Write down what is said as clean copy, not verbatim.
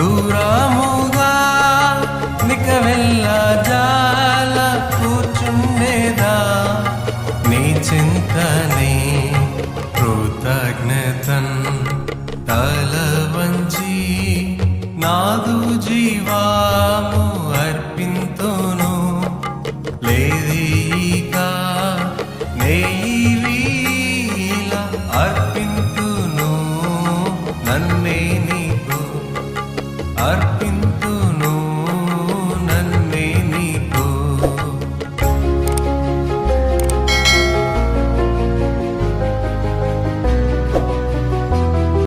దూరముగా నికవెల్ల జాల కూర్చుండేదా నీ చింతనే కృతజ్ఞతన్ తల వంచి నాదు జీవాము అర్పింతును లేదీక నెయ్యిల అర్పింతును నన్నే నీకు అర్పి